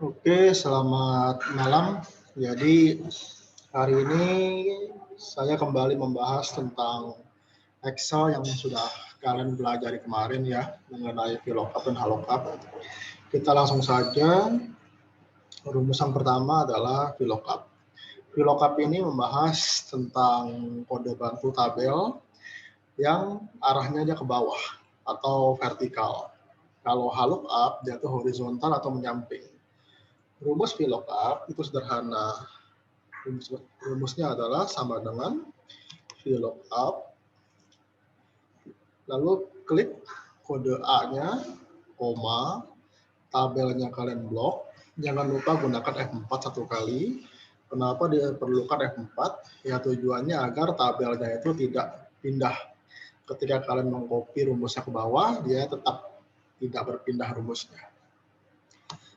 Oke, selamat malam. Jadi hari ini saya kembali membahas tentang Excel yang sudah kalian pelajari kemarin ya, mengenai VLOOKUP dan HLOOKUP. Kita langsung saja. Rumus yang pertama adalah VLOOKUP. VLOOKUP ini membahas tentang kode bantu tabel yang arahnya dia ke bawah atau vertikal. Kalau HLOOKUP dia itu horizontal atau menyamping. Rumus VLOOKUP itu sederhana. Rumusnya adalah sama dengan VLOOKUP, lalu klik kode A-nya, koma, tabelnya kalian blok, jangan lupa gunakan F4 satu kali. Kenapa diperlukan F4? Ya tujuannya agar tabelnya itu tidak pindah. Ketika kalian mengcopy rumusnya ke bawah, dia tetap tidak berpindah rumusnya.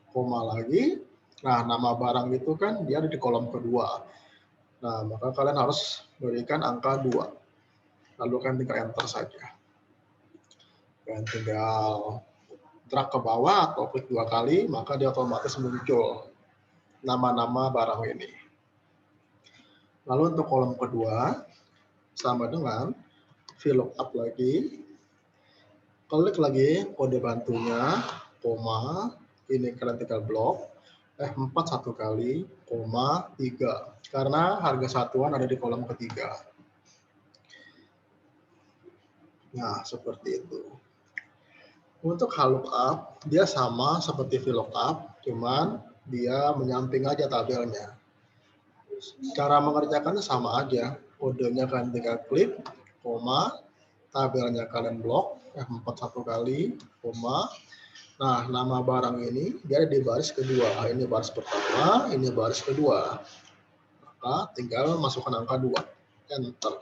Koma lagi, nah nama barang itu kan dia ada di kolom kedua. Nah, maka kalian harus berikan angka 2. Lalu kalian tinggal enter saja. Kalian tinggal drag ke bawah atau klik 2 kali, maka dia otomatis muncul nama-nama barang ini. Lalu untuk kolom kedua, sama dengan VLOOKUP lagi, klik lagi kode bantunya, koma, ini kalian tinggal blok, F4 satu kali, koma, 3. Karena harga satuan ada di kolom ketiga. Nah, seperti itu. Untuk HLOOKUP, dia sama seperti VLOOKUP, cuman dia menyamping aja tabelnya. Cara mengerjakannya sama aja. Kodenya kalian tinggal klik, koma, tabelnya kalian blok, F4 satu kali, koma. Nah, nama barang ini dia ada di baris kedua. Ini baris pertama, ini baris kedua. Maka tinggal masukkan angka 2. Enter.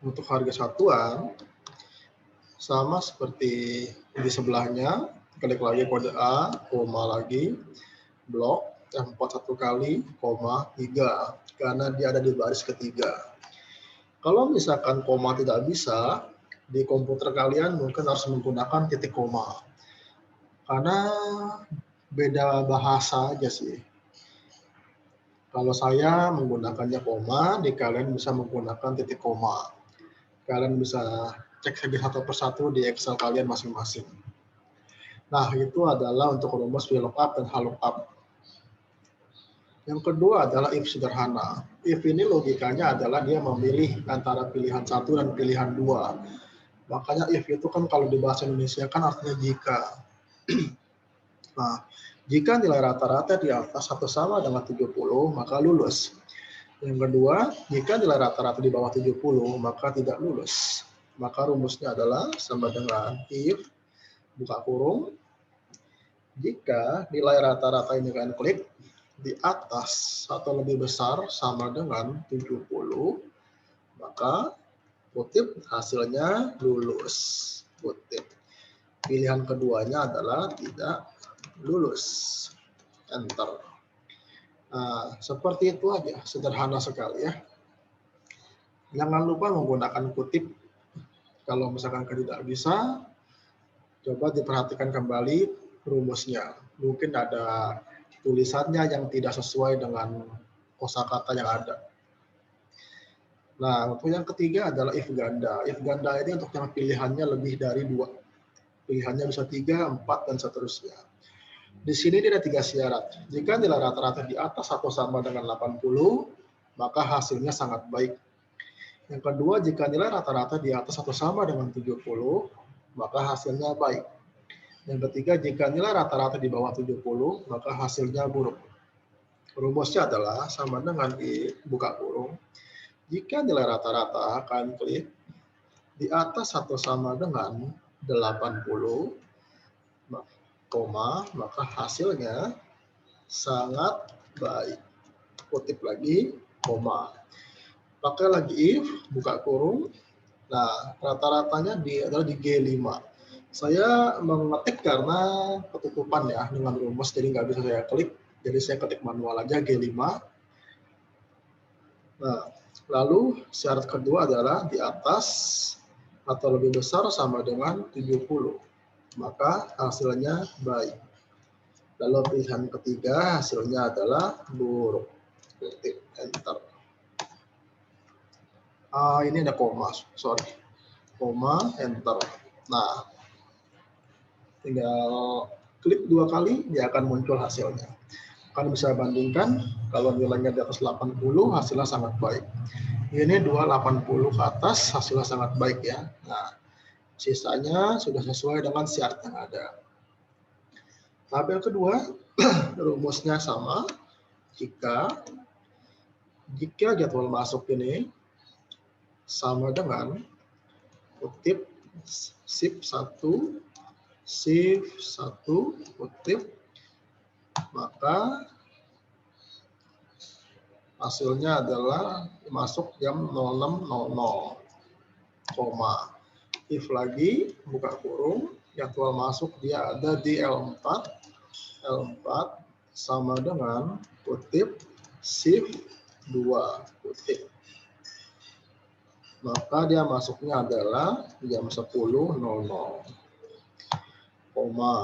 Untuk harga satuan, sama seperti di sebelahnya, klik lagi kode A, koma lagi, blok, F4 satu kali, koma, 3. Karena dia ada di baris ketiga. Kalau misalkan koma tidak bisa, di komputer kalian mungkin harus menggunakan titik koma. Karena beda bahasa aja sih. Kalau saya menggunakannya koma, di kalian bisa menggunakan titik koma. Kalian bisa cek saja satu persatu di Excel kalian masing-masing. Nah, itu adalah untuk rumus VLOOKUP dan HLOOKUP. Yang kedua adalah if sederhana. If ini logikanya adalah dia memilih antara pilihan 1 dan pilihan 2. Makanya if itu kan kalau di bahasa Indonesia kan artinya jika. Nah, jika nilai rata-rata di atas atau sama dengan 70, maka lulus. Yang kedua, jika nilai rata-rata di bawah 70, maka tidak lulus. Maka rumusnya adalah sama dengan if, buka kurung, jika nilai rata-rata ini kalian klik, di atas atau lebih besar sama dengan 70, maka kutip hasilnya lulus. Kutip. Pilihan keduanya adalah tidak lulus. Enter. Nah, seperti itu aja, sederhana sekali ya. Jangan lupa menggunakan kutip. Kalau misalkan tidak bisa, coba diperhatikan kembali rumusnya. Mungkin ada tulisannya yang tidak sesuai dengan kosakata yang ada. Nah, untuk yang ketiga adalah if ganda. If ganda ini untuk yang pilihannya lebih dari 2. Pilihannya bisa 3, 4, dan seterusnya. Di sini ada 3 syarat. Jika nilai rata-rata di atas atau sama dengan 80, maka hasilnya sangat baik. Yang kedua, jika nilai rata-rata di atas atau sama dengan 70, maka hasilnya baik. Yang ketiga, jika nilai rata-rata di bawah 70, maka hasilnya buruk. Rumusnya adalah sama dengan di buka kurung. Jika nilai rata-rata akan klik di atas atau sama dengan 80, maka hasilnya sangat baik. Kutip lagi, koma. Pakai lagi if, buka kurung. Nah, rata-ratanya adalah di G5. Saya mengetik karena ketutupan ya dengan rumus, jadi nggak bisa saya klik. Jadi saya ketik manual aja G5. Nah, lalu syarat kedua adalah di atas atau lebih besar sama dengan 70. maka hasilnya baik. Lalu pilihan ketiga hasilnya adalah buruk. Ketik enter. Ini ada koma, sorry. Koma, enter. Nah, tinggal klik 2 kali, dia akan muncul hasilnya. Kalian bisa bandingkan, kalau nilainya di atas 80, hasilnya sangat baik. Ini 280 ke atas, hasilnya sangat baik ya. Nah, sisanya sudah sesuai dengan syarat yang ada. Tabel kedua, rumusnya sama. Jika jadwal masuk ini sama dengan kutip shift 1 kutip, maka hasilnya adalah masuk jam 06.00, if lagi buka kurung, jadwal masuk dia ada di L4 sama dengan kutip shift 2 kutip, maka dia masuknya adalah jam 10.00,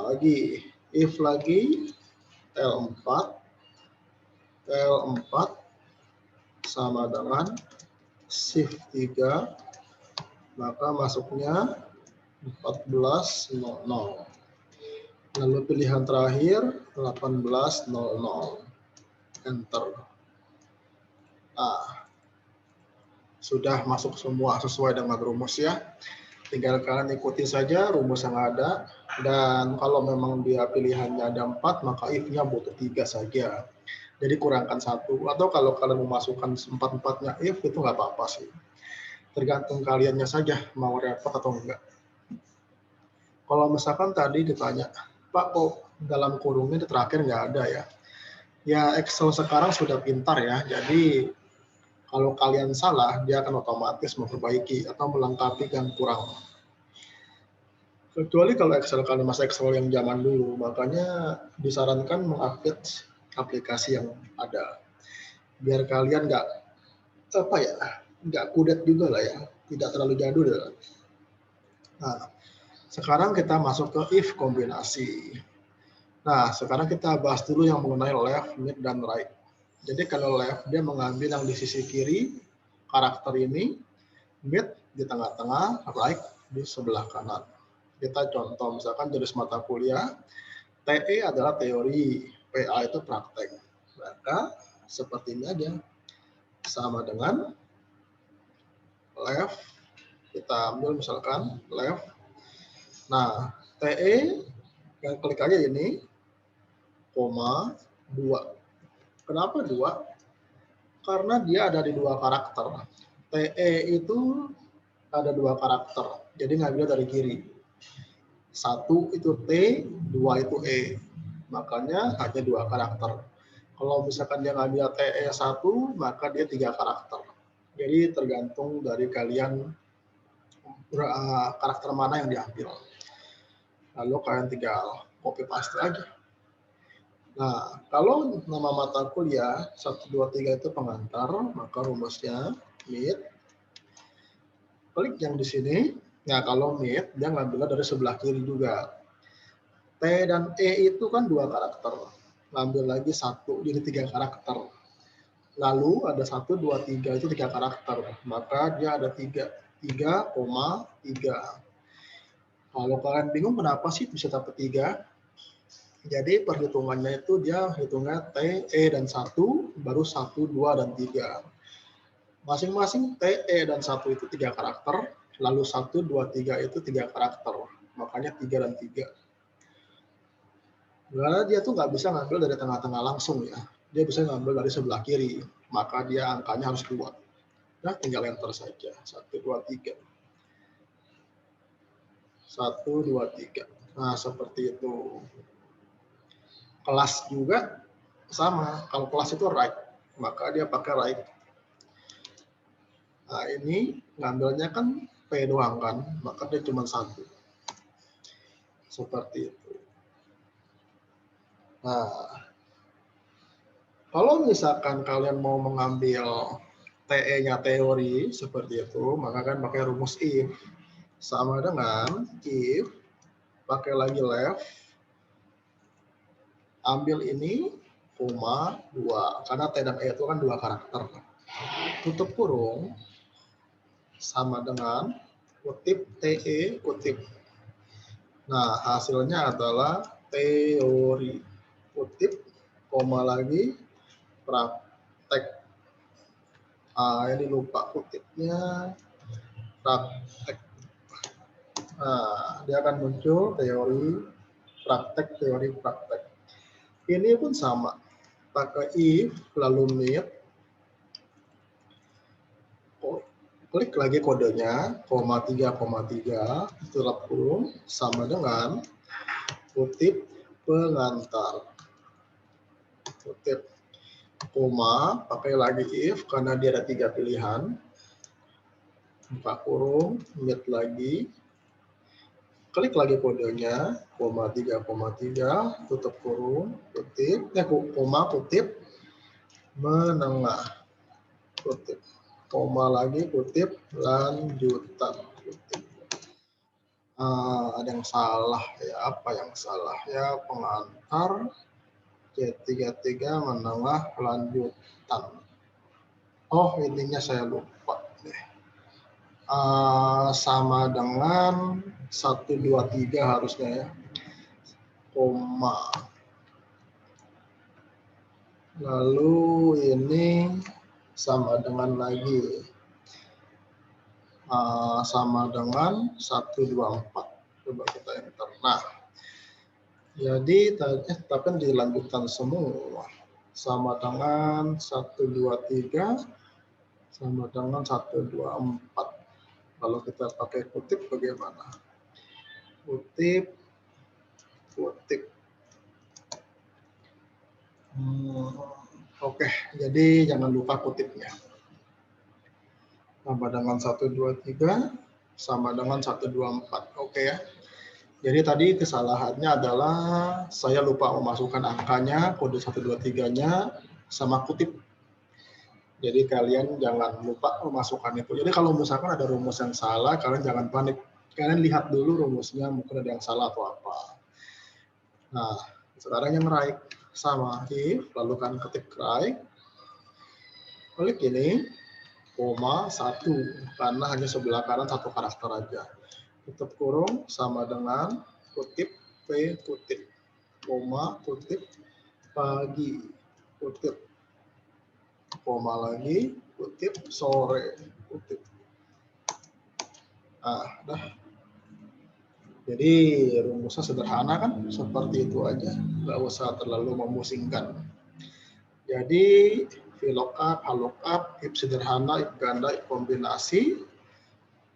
lagi if lagi L4 sama dengan shift 3, maka masuknya 14.00. Lalu pilihan terakhir 18.00. Enter. Nah, sudah masuk semua sesuai dengan rumus ya. Tinggal kalian ikuti saja rumus yang ada. Dan kalau memang dia pilihannya ada 4, maka if-nya butuh 3 saja. Jadi kurangkan 1. Atau kalau kalian memasukkan 4-4-nya if, itu nggak apa-apa sih. Tergantung kaliannya saja mau repot atau enggak. Kalau misalkan tadi ditanya, Pak kok dalam kurungnya terakhir nggak ada ya? Ya Excel sekarang sudah pintar ya, jadi kalau kalian salah, dia akan otomatis memperbaiki atau melengkapi yang kurang. Kecuali kalau Excel kalian masih Excel yang zaman dulu, makanya disarankan mengupdate aplikasi yang ada. Biar kalian nggak kudet juga lah ya, tidak terlalu jadul. Nah, sekarang kita masuk ke if kombinasi. Nah, sekarang kita bahas dulu yang mengenai left, mid, dan right. Jadi kalau left, dia mengambil yang di sisi kiri, karakter ini, mid di tengah-tengah, right di sebelah kanan. Kita contoh, misalkan jenis mata kuliah, TE adalah teori, PA itu praktek. Maka seperti ini aja, sama dengan left, kita ambil misalkan left. Nah, TE, yang klik aja ini, koma 2. Kenapa 2? Karena dia ada di 2 karakter. TE itu ada 2 karakter, jadi ngambil dari kiri. 1 itu T, 2 itu E. Makanya hanya 2 karakter. Kalau misalkan dia ngambil TE 1, maka dia 3 karakter. Jadi tergantung dari kalian karakter mana yang diambil. Lalu kalian tinggal copy paste aja. Nah, kalau nama mata kuliah 1, 2, 3 itu pengantar, maka rumusnya mid. Klik yang di sini. Nah, kalau mid, dia ngambilnya dari sebelah kiri juga. T dan E itu kan 2 karakter. Ngambil lagi 1, jadi 3 karakter. Lalu ada 1, 2, 3, itu 3 karakter. Maka dia ada 3,3. Kalau kalian bingung kenapa sih bisa dapat 3? Jadi perhitungannya itu dia hitungnya T, E, dan 1, baru 1, 2, dan 3. Masing-masing T, E, dan 1 itu 3 karakter, lalu 1, 2, 3 itu 3 karakter. Makanya 3 dan 3. Karena dia tuh nggak bisa ngambil dari tengah-tengah langsung ya. Dia bisa ngambil dari sebelah kiri. Maka dia angkanya harus 2. Nah, tinggal enter saja. 1, 2, 3. 1, 2, 3. Nah, seperti itu. Kelas juga sama. Kalau kelas itu right, maka dia pakai right. Nah, ini ngambilnya kan P doang kan, maka dia cuma 1. Seperti itu. Nah, kalau misalkan kalian mau mengambil TE-nya teori seperti itu, maka kan pakai rumus if. Sama dengan if pakai lagi left, ambil ini, koma 2, karena T dan E itu kan 2 karakter. Tutup kurung, sama dengan kutip TE kutip. Nah, hasilnya adalah teori kutip, koma lagi, praktek. Ini lupa kutipnya, praktek. Nah, dia akan muncul teori praktek, teori praktek. Ini pun sama, pakai if, lalu mid, klik lagi kodenya, koma 3, tutup kurung, sama dengan kutip pengantar. Kutip, koma, pakai lagi if, karena dia ada 3 pilihan. Buka kurung, mid lagi, klik lagi kodenya, koma 3, tutup kurung, kutip, koma, kutip, menengah, kutip, koma lagi, kutip, lanjutan, kutip. Ada yang salah ya, apa yang salah ya, pengantar, C33 menengah, lanjutan. Oh, intinya saya lupa deh. Sama dengan 1, 2, 3 harusnya ya, koma. Lalu ini sama dengan lagi, sama dengan 1, 2, 4. Coba kita enter. Nah, jadi tapi dilanjutkan semua. Sama dengan 1, 2, 3, sama dengan 1, 2, 4. Kalau kita pakai kutip bagaimana? Kutip, kutip. Oke, jadi jangan lupa kutipnya. Sama dengan 1, 2, 3, sama dengan 1, 2, 4. Oke ya. Jadi tadi kesalahannya adalah saya lupa memasukkan angkanya, kode 1, 2, 3-nya, sama kutip. Jadi kalian jangan lupa memasukkan itu. Jadi kalau misalkan ada rumus yang salah, kalian jangan panik. Kalian lihat dulu rumusnya, mungkin ada yang salah atau apa. Nah, sekarang yang right. Sama if, lalu kan ketik right. Klik ini, koma 1, karena hanya sebelah kanan 1 karakter aja. Tutup kurung sama dengan kutip P kutip, koma kutip pagi, kutip, koma lagi, kutip sore, kutip. Dah. Jadi rumusnya sederhana kan, seperti itu aja, nggak usah terlalu memusingkan. Jadi VLOOKUP, HLOOKUP, if sederhana, if ganda, if kombinasi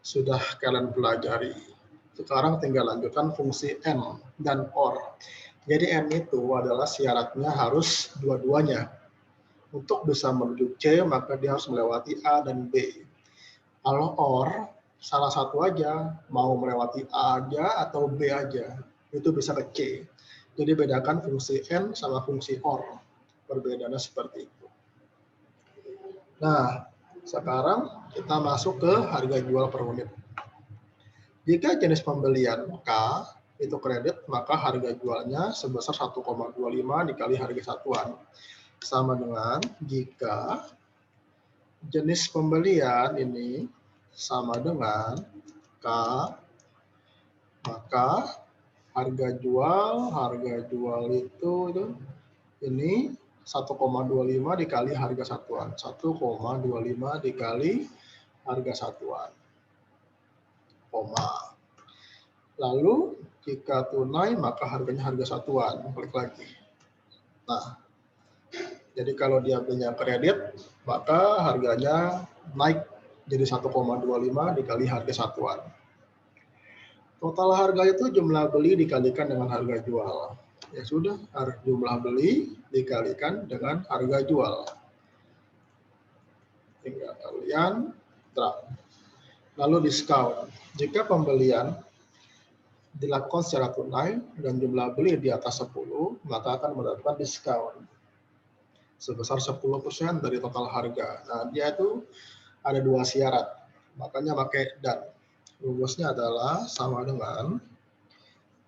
sudah kalian pelajari. Sekarang tinggal lanjutkan fungsi AND dan OR. Jadi AND itu adalah syaratnya harus dua-duanya. Untuk bisa menuju C, maka dia harus melewati A dan B. Kalau OR, salah satu aja, mau melewati A aja atau B aja, itu bisa ke C. Jadi bedakan fungsi AND sama fungsi OR. Perbedaannya seperti itu. Nah, sekarang kita masuk ke harga jual per unit. Jika jenis pembelian K itu kredit, maka harga jualnya sebesar 1,25 dikali harga satuan. Sama dengan jika jenis pembelian ini sama dengan K, maka harga jual itu ini 1,25 dikali harga satuan. 1,25 dikali harga satuan. Koma. Lalu jika tunai maka harganya harga satuan. Klik lagi. Nah, jadi kalau dia punya kredit maka harganya naik jadi 1,25 dikali harga satuan. Total harga itu jumlah beli dikalikan dengan harga jual. Ya sudah, jumlah beli dikalikan dengan harga jual. Tinggal kalian drag. Lalu diskon. Jika pembelian dilakukan secara tunai dan jumlah beli di atas 10, maka akan mendapatkan diskon sebesar 10% dari total harga. Nah, dia itu ada 2 syarat. Makanya pakai dan. Rumusnya adalah sama dengan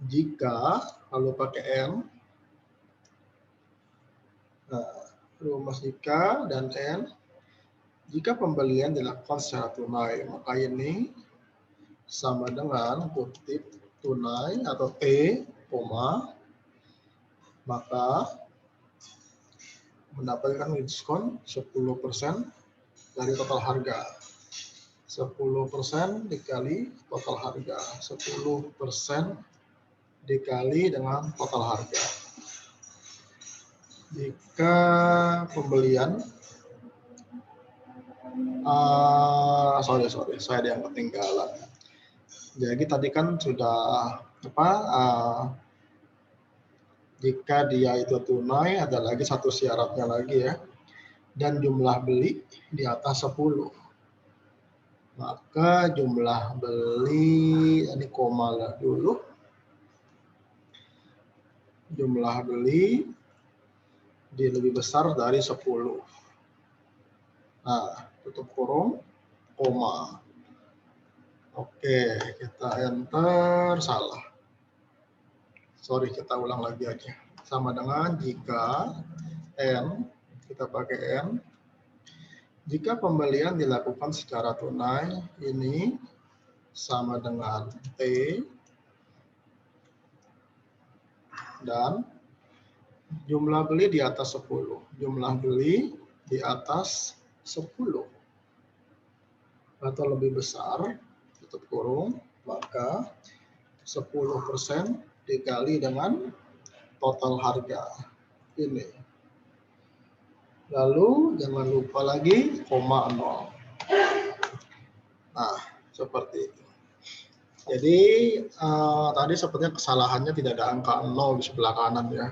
Jika, lalu pakai N, nah, rumus jika dan N, jika pembelian dilakukan secara tunai, maka ini sama dengan kutip tunai atau T, koma, maka mendapatkan diskon 10% dari total harga. 10% dikali total harga. 10% dikali dengan total harga. Jika pembelian, sorry, saya ada yang ketinggalan. Jadi tadi kan sudah jika dia itu tunai, ada lagi satu syaratnya lagi ya, dan jumlah beli di atas 10. Maka jumlah beli, ini koma dulu, jumlah beli dia lebih besar dari 10. Nah, tutup kurung, koma. Oke, kita enter, salah. Sorry, kita ulang lagi aja. Sama dengan jika N, kita pakai N. Jika pembelian dilakukan secara tunai, ini sama dengan T, dan jumlah beli di atas 10. Jumlah beli di atas 10 atau lebih besar, tutup kurung, maka 10% dikali dengan total harga ini. Lalu jangan lupa lagi koma 0. Nah, seperti itu. Jadi tadi sepertinya kesalahannya tidak ada angka 0 di sebelah kanan ya.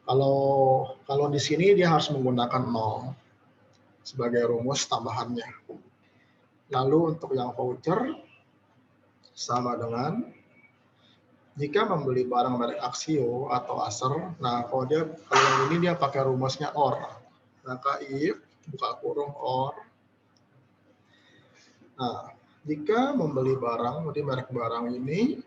Kalau di sini dia harus menggunakan 0 sebagai rumus tambahannya. Lalu untuk yang voucher sama dengan jika membeli barang merek Axio atau Acer, nah kalau yang ini dia pakai rumusnya OR. Maka if buka kurung OR. Nah, jika membeli barang, jadi merek barang ini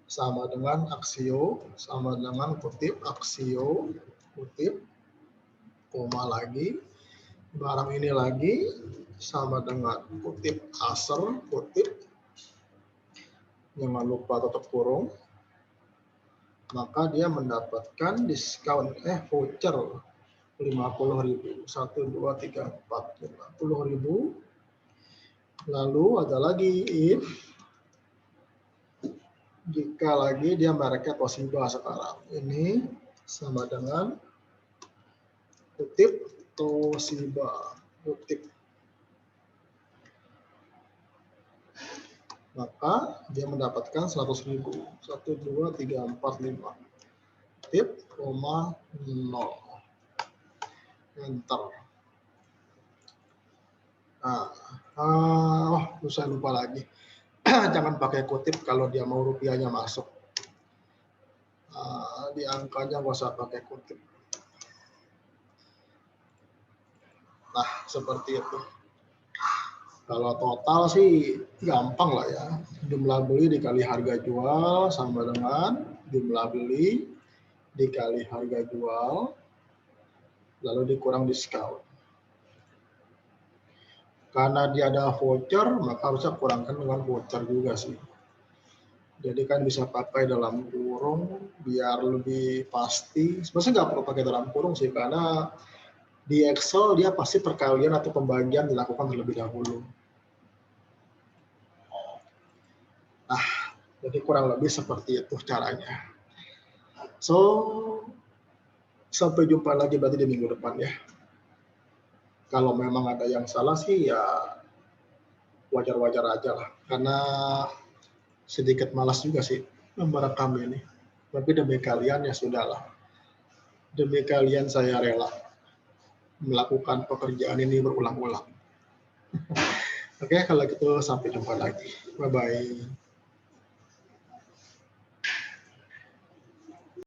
sama dengan Axio, sama dengan kutip Axio, kutip, koma lagi, barang ini lagi sama dengan kutip Acer, kutip, jangan lupa tutup kurung, maka dia mendapatkan diskon voucher 50.000, 1, 2, 3, 4, 50.000. Lalu ada lagi if, jika lagi dia mereknya Toshiba sekarang, ini sama dengan kutip Toshiba, kutip, maka dia mendapatkan 100.000, 1, 2, 3, 4, 5, tip, koma, 0, enter. Nah, saya lupa lagi, jangan pakai kutip kalau dia mau rupiahnya masuk. Di angkanya nggak usah pakai kutip. Nah, seperti itu. Kalau total sih gampang lah ya. Jumlah beli dikali harga jual sama dengan jumlah beli dikali harga jual, lalu dikurang diskon. Karena dia ada voucher, maka harusnya kurangkan dengan voucher juga sih. Jadi kan bisa pakai dalam kurung biar lebih pasti. Sebenarnya nggak perlu pakai dalam kurung sih, karena di Excel dia pasti perkalian atau pembagian dilakukan terlebih dahulu. Nah, jadi kurang lebih seperti itu caranya. So, sampai jumpa lagi berarti di minggu depan ya. Kalau memang ada yang salah sih ya wajar-wajar aja lah. Karena sedikit malas juga sih merekam ini. Tapi demi kalian ya sudahlah. Demi kalian saya rela melakukan pekerjaan ini berulang-ulang. Oke, kalau gitu sampai jumpa lagi. Bye-bye.